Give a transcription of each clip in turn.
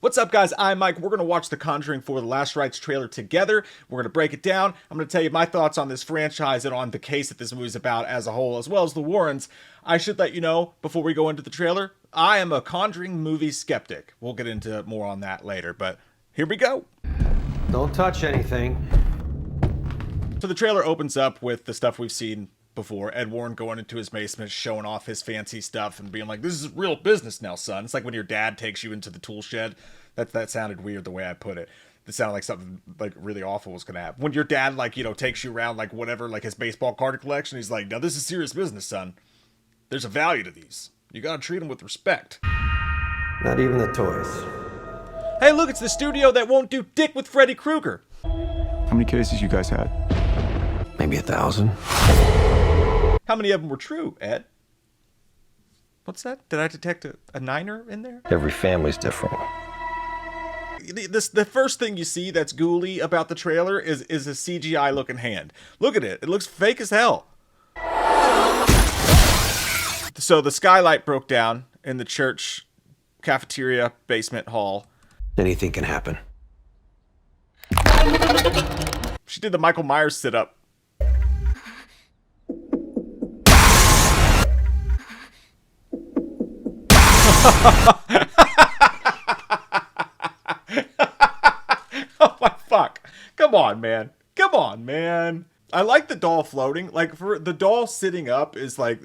What's up, guys? I'm Mike. We're going to watch the Conjuring for the Last Rites trailer together. We're going to break it down. I'm going to tell you my thoughts on this franchise and on the case that this movie is about as a whole, as well as the Warrens. I should let you know, before we go into the trailer, I am a Conjuring movie skeptic. We'll get into more on that later, but here we go. Don't touch anything. So the trailer opens up with the stuff we've seen before. Ed Warren going into his basement, showing off his fancy stuff and being like, this is real business now, son. It's like when your dad takes you into the tool shed. That sounded weird the way I put it. It sounded like something like really awful was going to happen. When your dad, like, you know, takes you around like whatever, like his baseball card collection, he's like, now this is serious business, son. There's a value to these. You got to treat them with respect. Not even the toys. Hey, look, it's the studio that won't do dick with Freddy Krueger. How many cases you guys had? Maybe 1,000. How many of them were true, Ed? What's that? Did I detect a niner in there? Every family's different. The first thing you see that's ghouly about the trailer is a CGI looking hand. Look at it. It looks fake as hell. So the skylight broke down in the church cafeteria basement hall. Anything can happen. She did the Michael Myers sit up. Oh my fuck. Come on, man. Come on, man. I like the doll floating. Like, for the doll sitting up is like,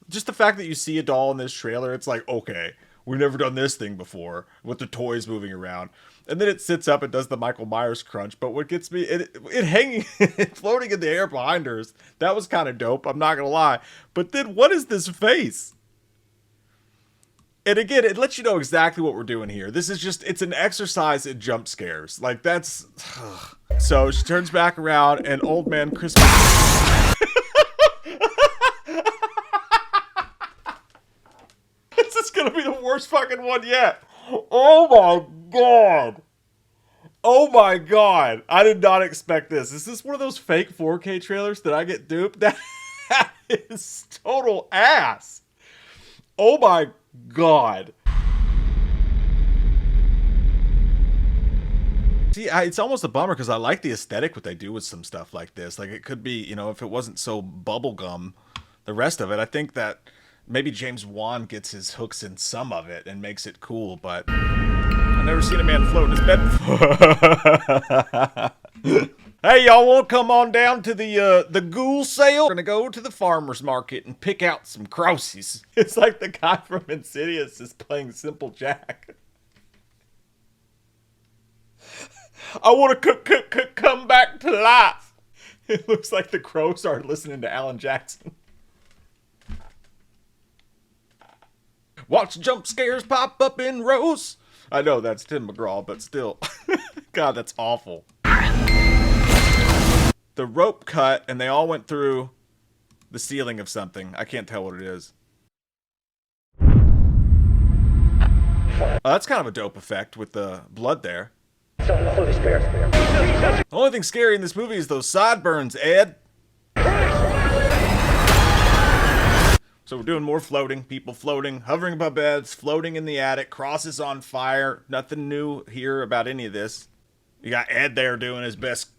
just the fact that you see a doll in this trailer, it's like, okay, we've never done this thing before with the toys moving around. And then it sits up and does the Michael Myers crunch. But what gets me, it hanging, floating in the air behind her, that was kind of dope. I'm not going to lie. But then what is this face? And again, it lets you know exactly what we're doing here. This is just, it's an exercise in jump scares. Like, that's... So she turns back around and old man Christmas... This is gonna be the worst fucking one yet. Oh my god. Oh my god. I did not expect this. Is this one of those fake 4K trailers? Did I get duped? That is total ass. Oh my god. See, it's almost a bummer because I like the aesthetic what they do with some stuff like this. Like, it could be, you know, if it wasn't so bubblegum, the rest of it, I think that maybe James Wan gets his hooks in some of it and makes it cool, but I've never seen a man float in his bed before. Hey, y'all want to come on down to the ghoul sale? We're gonna go to the farmer's market and pick out some krauses. It's like the guy from Insidious is playing Simple Jack. I want to come back to life. It looks like the crow started listening to Alan Jackson. Watch jump scares pop up in rows. I know that's Tim McGraw, but still. God, that's awful. The rope cut, and they all went through the ceiling of something. I can't tell what it is. That's kind of a dope effect with the blood there. The only thing scary in this movie is those sideburns, Ed. So we're doing more floating, people floating, hovering above beds, floating in the attic, crosses on fire. Nothing new here about any of this. You got Ed there doing his best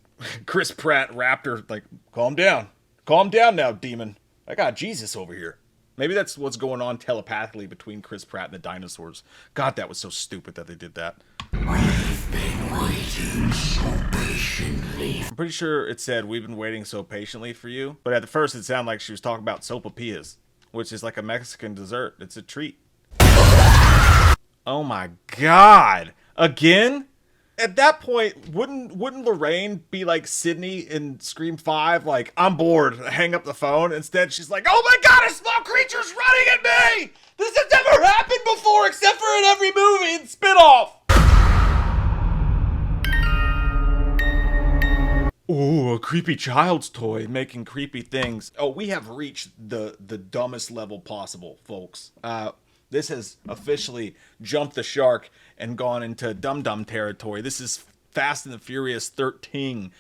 Chris Pratt Raptor, like, calm down. Calm down now, demon. I got Jesus over here. Maybe that's what's going on telepathically between Chris Pratt and the dinosaurs. God, that was so stupid that they did that. We've been waiting so patiently. I'm pretty sure it said, we've been waiting so patiently for you. But at the first, it sounded like she was talking about sopapillas, which is like a Mexican dessert. It's a treat. Oh my god. Again? At that point, wouldn't Lorraine be like Sydney in Scream 5? Like, I'm bored, hang up the phone. Instead, she's like, oh my god, a small creature's running at me! This has never happened before, except for in every movie and spin-off! Ooh, a creepy child's toy making creepy things. Oh, we have reached the dumbest level possible, folks. This has officially jumped the shark and gone into dum-dum territory. This is Fast and the Furious 13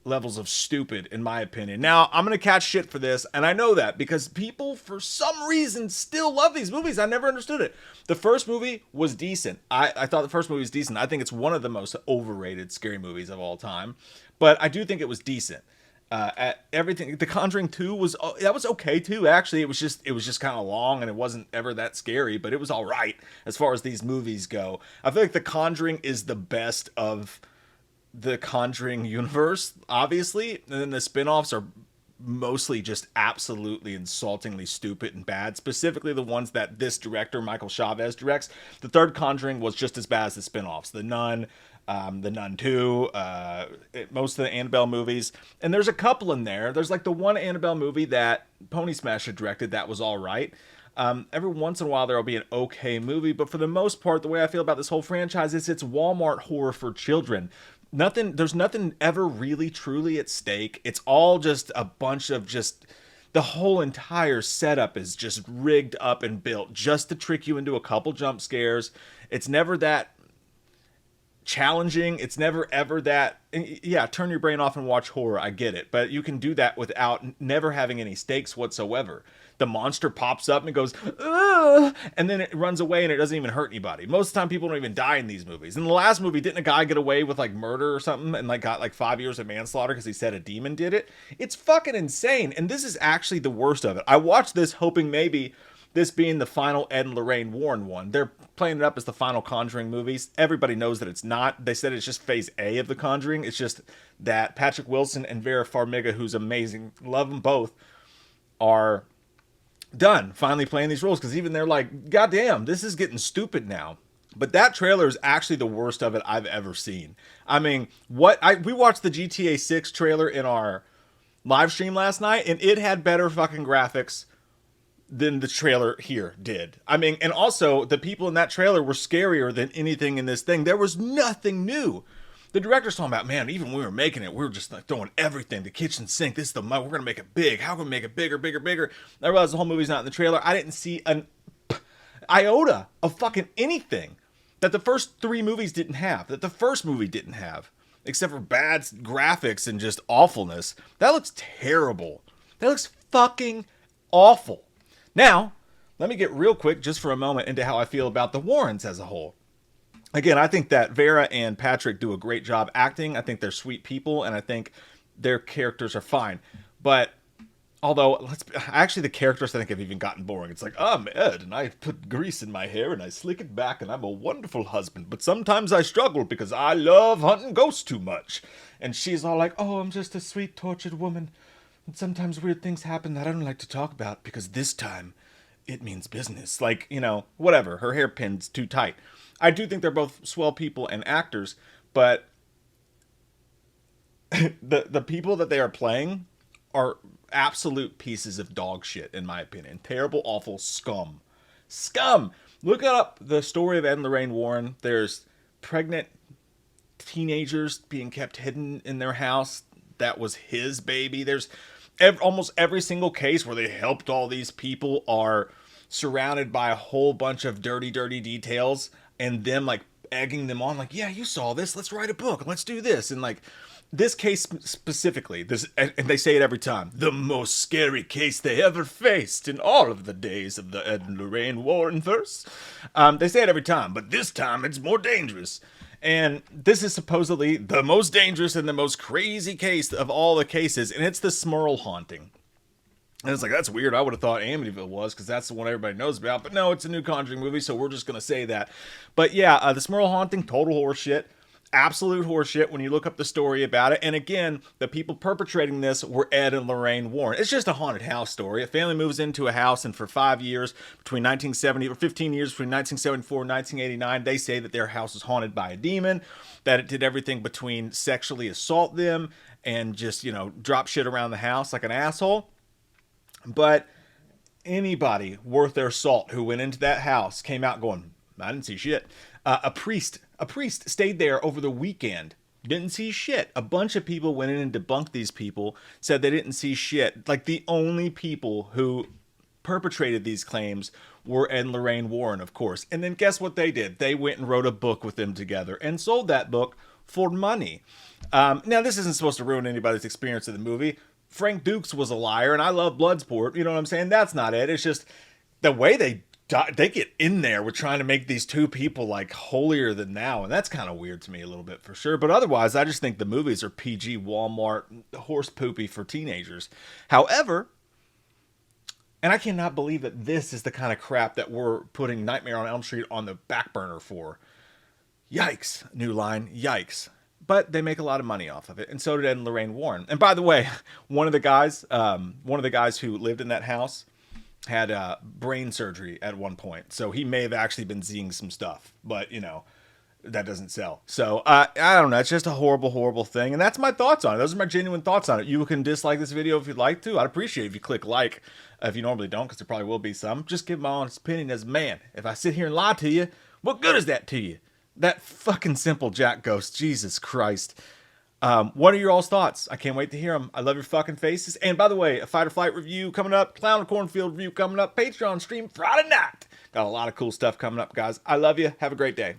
levels of stupid, in my opinion. Now, I'm going to catch shit for this, and I know that because people, for some reason, still love these movies. I never understood it. The first movie was decent. I thought the first movie was decent. I think it's one of the most overrated scary movies of all time, but I do think it was decent. At everything, The Conjuring 2 was okay too. Actually, it was just kind of long and it wasn't ever that scary, but it was all right as far as these movies go. I feel like The Conjuring is the best of the Conjuring universe, obviously, and then the spin-offs are mostly just absolutely insultingly stupid and bad, specifically the ones that this director, Michael Chavez, directs. The third Conjuring was just as bad as the spin-offs. The Nun 2, most of the Annabelle movies. And there's a couple in there. There's like the one Annabelle movie that Pony Smasher directed that was all right. Every once in a while there'll be an okay movie, but for the most part, the way I feel about this whole franchise is it's Walmart horror for children. There's nothing ever really truly at stake. It's all just a bunch of the whole entire setup is just rigged up and built just to trick you into a couple jump scares. It's never that challenging. It's never ever that, yeah, turn your brain off and watch horror. I get it. But you can do that without never having any stakes whatsoever. The monster pops up and it goes, ugh, and then it runs away and it doesn't even hurt anybody. Most of the time people don't even die in these movies. In the last movie, didn't a guy get away with like murder or something and like got like 5 years of manslaughter because he said a demon did it? It's fucking insane. And this is actually the worst of it. I watched this hoping maybe this being the final Ed and Lorraine Warren one. They're playing it up as the final Conjuring movies. Everybody knows that it's not. They said it's just phase A of the Conjuring. It's just that Patrick Wilson and Vera Farmiga, who's amazing, love them both, are done finally playing these roles, because even they're like, goddamn, this is getting stupid now. But that trailer is actually the worst of it I've ever seen. I mean, we watched the GTA 6 trailer in our live stream last night, and it had better fucking graphics than the trailer here did. I mean, and also the people in that trailer were scarier than anything in this thing. There was nothing new. The director's talking about, man, even when we were making it, we were just like throwing everything, the kitchen sink, we're going to make it big. How can we make it bigger, bigger, bigger? I realized the whole movie's not in the trailer. I didn't see an iota of fucking anything that the first 3 movies didn't have, that the first movie didn't have, except for bad graphics and just awfulness. That looks terrible. That looks fucking awful. Now, let me get real quick, just for a moment, into how I feel about the Warrens as a whole. Again, I think that Vera and Patrick do a great job acting. I think they're sweet people, and I think their characters are fine. But although, actually, the characters I think have even gotten boring. It's like, I'm Ed, and I put grease in my hair, and I slick it back, and I'm a wonderful husband. But sometimes I struggle because I love hunting ghosts too much. And she's all like, oh, I'm just a sweet, tortured woman. And sometimes weird things happen that I don't like to talk about because this time it means business. Like, whatever. Her hairpin's too tight. I do think they're both swell people and actors, but the people that they are playing are absolute pieces of dog shit, in my opinion. Terrible, awful scum. Scum! Look up the story of Ed and Lorraine Warren. There's pregnant teenagers being kept hidden in their house. That was his baby. There's almost every single case where they helped all these people are surrounded by a whole bunch of dirty, dirty details, and them like egging them on, like, yeah, you saw this, let's write a book, let's do this. And like this case specifically, and they say it every time, the most scary case they ever faced in all of the days of the Ed and Lorraine Warren verse. They say it every time, but this time it's more dangerous. And this is supposedly the most dangerous and the most crazy case of all the cases, and it's the Smurl haunting. And it's like, that's weird. I would have thought Amityville was, because that's the one everybody knows about. But no, it's a new Conjuring movie, so we're just going to say that. But yeah, the Smurl haunting, total horseshit. Absolute horseshit when you look up the story about it. And again, the people perpetrating this were Ed and Lorraine Warren. It's just a haunted house story. A family moves into a house, and for 5 years, between 1970, or 15 years between 1974 and 1989, they say that their house was haunted by a demon, that it did everything between sexually assault them and just, drop shit around the house like an asshole. But anybody worth their salt who went into that house came out going, I didn't see shit. A priest stayed there over the weekend, didn't see shit. A bunch of people went in and debunked these people, said they didn't see shit. Like, the only people who perpetrated these claims were Ed and Lorraine Warren, of course. And then guess what they did? They went and wrote a book with them together and sold that book for money. Now, this isn't supposed to ruin anybody's experience of the movie. Frank Dukes was a liar, and I love Bloodsport. You know what I'm saying? That's not it. It's just the way they get in there with trying to make these two people like holier than thou, and that's kind of weird to me a little bit for sure. But otherwise, I just think the movies are PG Walmart horse poopy for teenagers. However, and I cannot believe that this is the kind of crap that we're putting Nightmare on Elm Street on the back burner for. Yikes, New Line, yikes. But they make a lot of money off of it, and so did Ed and Lorraine Warren. And by the way, one of the guys who lived in that house had brain surgery at one point, so he may have actually been seeing some stuff, but you know, that doesn't sell. So I don't know, it's just a horrible thing, and that's my thoughts on it. Those are my genuine thoughts on it. You can dislike this video if you'd like to. I'd appreciate if you click like, if you normally don't, because there probably will be some. Just give my honest opinion as a man. If I sit here and lie to you, what good is that to you? That fucking simple, Jack Ghost. Jesus Christ. What are your all's thoughts? I can't wait to hear them. I love your fucking faces. And by the way, a Fight or Flight review coming up, Clown and Cornfield review coming up, Patreon stream Friday night. Got a lot of cool stuff coming up, guys. I love you. Have a great day.